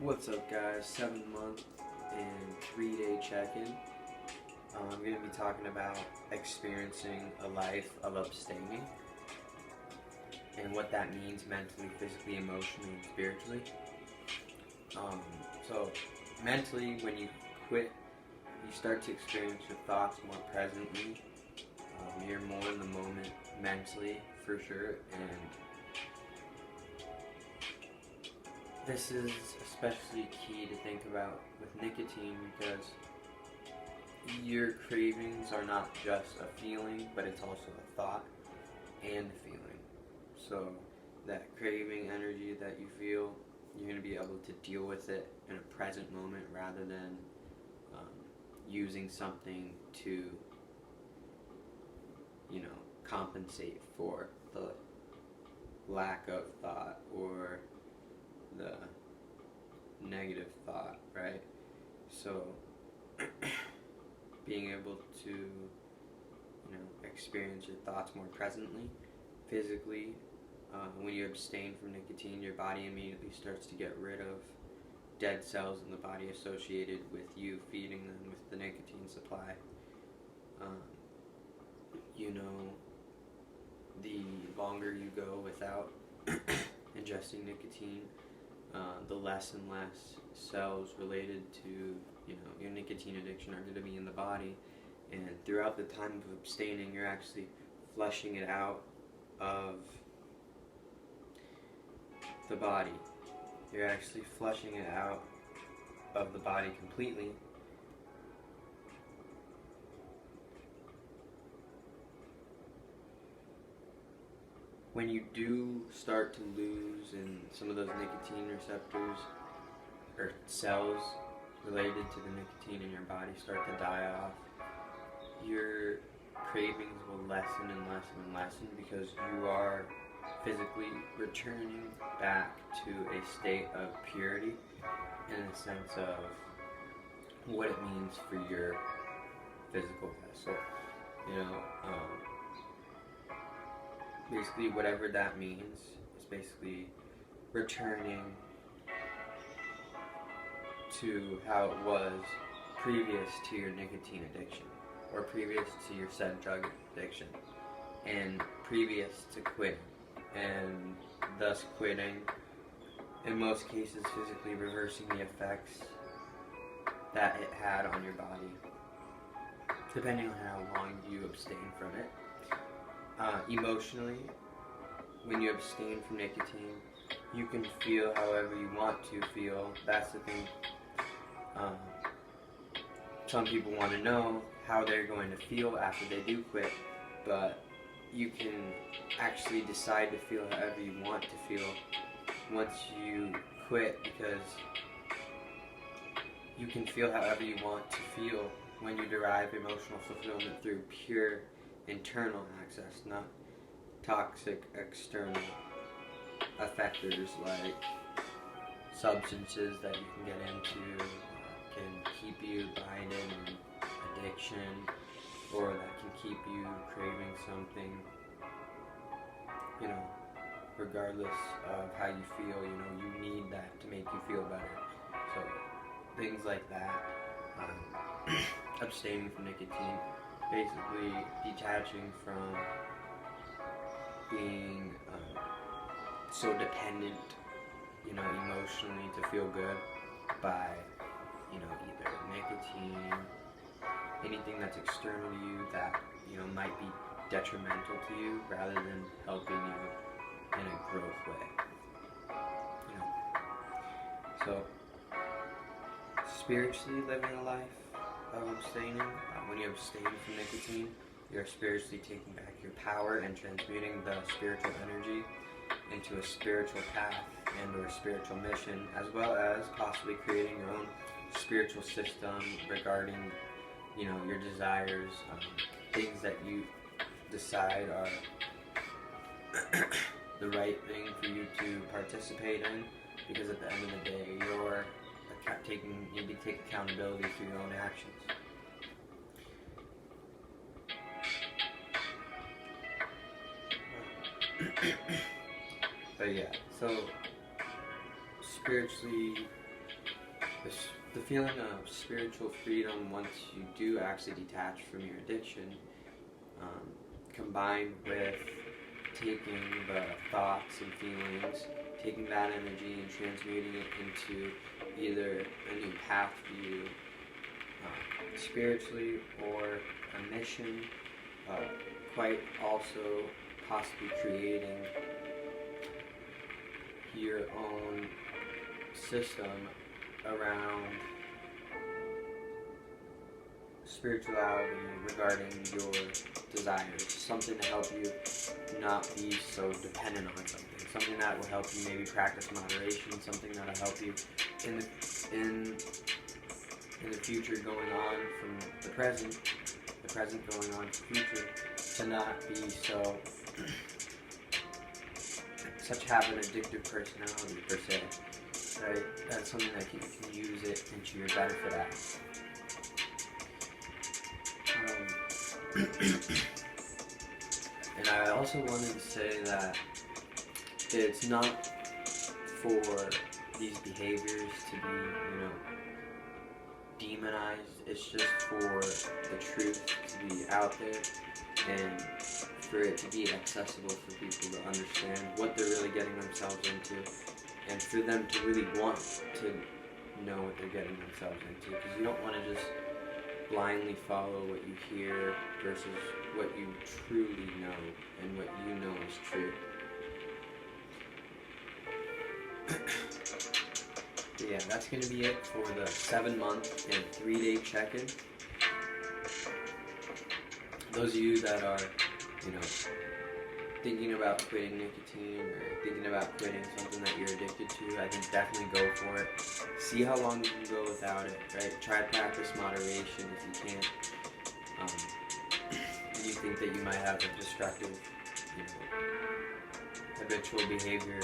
What's up, guys? 7 month and 3 day check-in. I'm going to be talking about experiencing a life of abstaining and what that means mentally, physically, emotionally, and spiritually. So mentally, when you quit, you start to experience your thoughts more presently. You're more in the moment mentally, for sure, and this is especially key to think about with nicotine because your cravings are not just a feeling, but it's also a thought and a feeling. So that craving energy that you feel, you're going to be able to deal with it in a present moment rather than using something to, compensate for the lack of thought or the negative thought, right? So being able to, experience your thoughts more presently, physically. When you abstain from nicotine, your body immediately starts to get rid of dead cells in the body associated with you feeding them with the nicotine supply. The longer you go without ingesting nicotine, the less and less cells related to your nicotine addiction are going to be in the body, and throughout the time of abstaining, you're actually flushing it out of the body. You're actually flushing it out of the body completely. When you do start to lose in some of those nicotine receptors or cells related to the nicotine in your body start to die off, your cravings will lessen and lessen and lessen because you are physically returning back to a state of purity in a sense of what it means for your physical vessel. Basically whatever that means is basically returning to how it was previous to your nicotine addiction or previous to your said drug addiction and previous to quitting, and thus quitting in most cases physically reversing the effects that it had on your body depending on how long you abstain from it. Emotionally, when you abstain from nicotine, you can feel however you want to feel. That's the thing. Some people want to know how they're going to feel after they do quit, but you can actually decide to feel however you want to feel once you quit, because you can feel however you want to feel when you derive emotional fulfillment through pure internal access, not toxic external effectors like substances that you can get into can keep you binded in addiction, or that can keep you craving something, regardless of how you feel, you need that to make you feel better. So things like that, abstaining from nicotine, basically detaching from being so dependent, emotionally to feel good by, either nicotine, anything that's external to you that, might be detrimental to you rather than helping you in a growth way. So, spiritually living a life of abstaining, when you abstain from nicotine, you're spiritually taking back your power and transmuting the spiritual energy into a spiritual path and or spiritual mission, as well as possibly creating your own spiritual system regarding, your desires, things that you decide are the right thing for you to participate in, because at the end of the day, you need to take accountability for your own actions. But yeah, so spiritually the feeling of spiritual freedom once you do actually detach from your addiction, combined with taking the thoughts and feelings, taking that energy and transmuting it into either a new path for you spiritually or a mission, quite also possibly creating your own system around spirituality regarding your desires, something to help you not be so dependent on something that will help you maybe practice moderation, something that will help you in the future going on from the present going on to the future, to not be so have an addictive personality per se, right? That's something that you can use it into your benefit as. And I also wanted to say that it's not for these behaviors to be, demonized. It's just for the truth to be out there and for it to be accessible for people to understand what they're really getting themselves into, and for them to really want to know what they're getting themselves into, because you don't want to just blindly follow what you hear versus what you truly know and what you know is true. But yeah, that's going to be it for the 7-month and 3-day check-in. Those of you that are, thinking about quitting nicotine or thinking about quitting something that you're addicted to, I think definitely go for it. See how long you can go without it, right? Try to practice moderation if you can't. And you think that you might have a destructive, habitual behavior,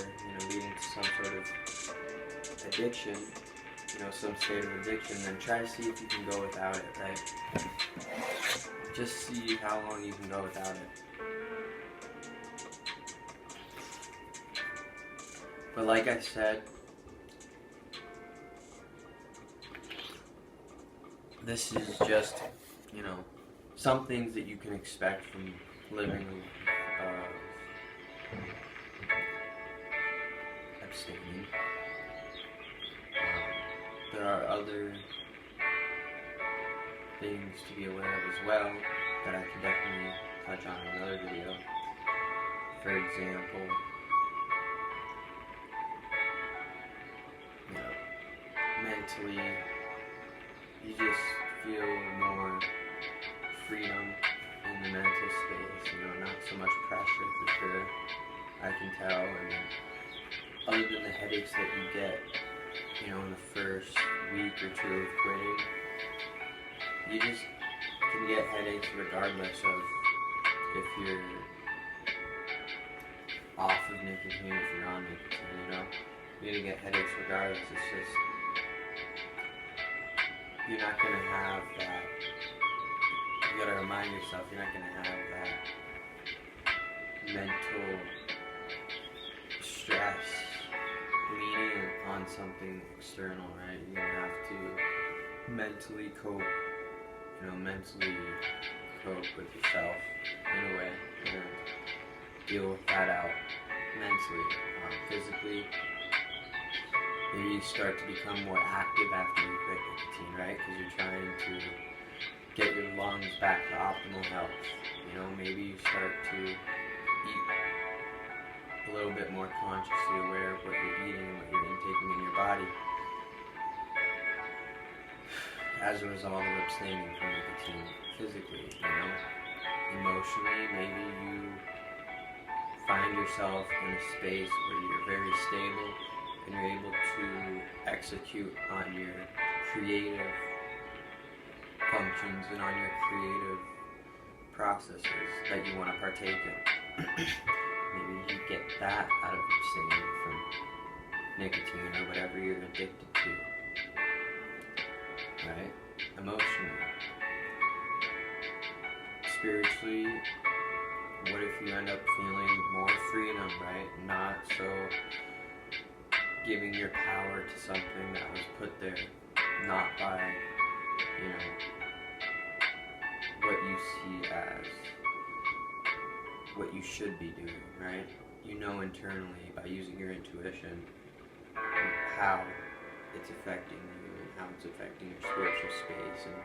leading to some sort of addiction, some state of addiction, then try to see if you can go without it, right? Just see how long you can go without it. But like I said, this is just, some things that you can expect from living abstaining. There are other things to be aware of as well that I can definitely touch on in another video. For example, mentally, you just feel more freedom in the mental space, not so much pressure for sure, I can tell. And other than the headaches that you get, in the first week or two of quitting, you just can get headaches regardless of if you're off of nicotine, if you're on nicotine, You're gonna get headaches regardless. It's just, you're not gonna have that, you gotta remind yourself, you're not gonna have that mental stress leaning on something external, right? You're gonna have to mentally cope with yourself in a way, and deal with that out mentally. Physically, maybe you start to become more active after you quit nicotine, right? Because you're trying to get your lungs back to optimal health. Maybe you start to eat a little bit more consciously aware of what you're eating and what you're intaking in your body as a result of abstaining from nicotine. Physically, emotionally, maybe you find yourself in a space where you're very stable and you're able to execute on your creative functions and on your creative processes that you want to partake in. Maybe you get that out of abstaining from nicotine or whatever you're addicted to, right? Emotionally. Spiritually, what if you end up feeling more freedom, right? Not so giving your power to something that was put there not by, you know, what you see as what you should be doing, right? You know internally by using your intuition how it's affecting you and how it's affecting your spiritual space, and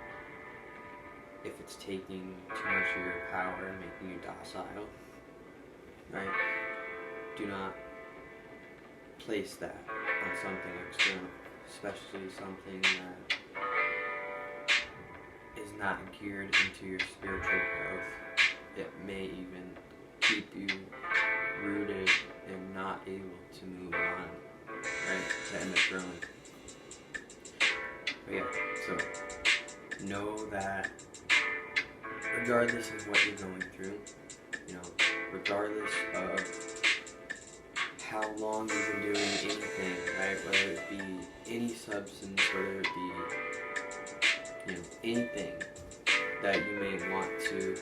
if it's taking too much of your power and making you docile, right? Do not place that on something external, especially something that is not geared into your spiritual growth. It may even keep you rooted and not able to move on, right? To end up growing. But yeah, so know that regardless of what you're going through, you know, regardless of how long you've been doing anything, right? Whether it be any substance, whether it be, you know, anything that you may want to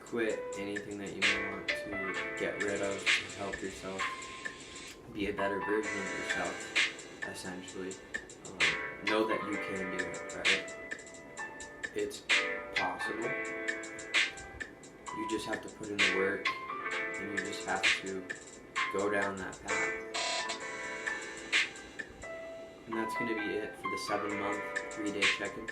quit, anything that you may want to get rid of to help yourself be a better version of yourself, essentially. Know that you can do it, right? It's possible. You just have to put in the work, and you just have to go down that path. And that's going to be it for the 7-month, 3-day check-in.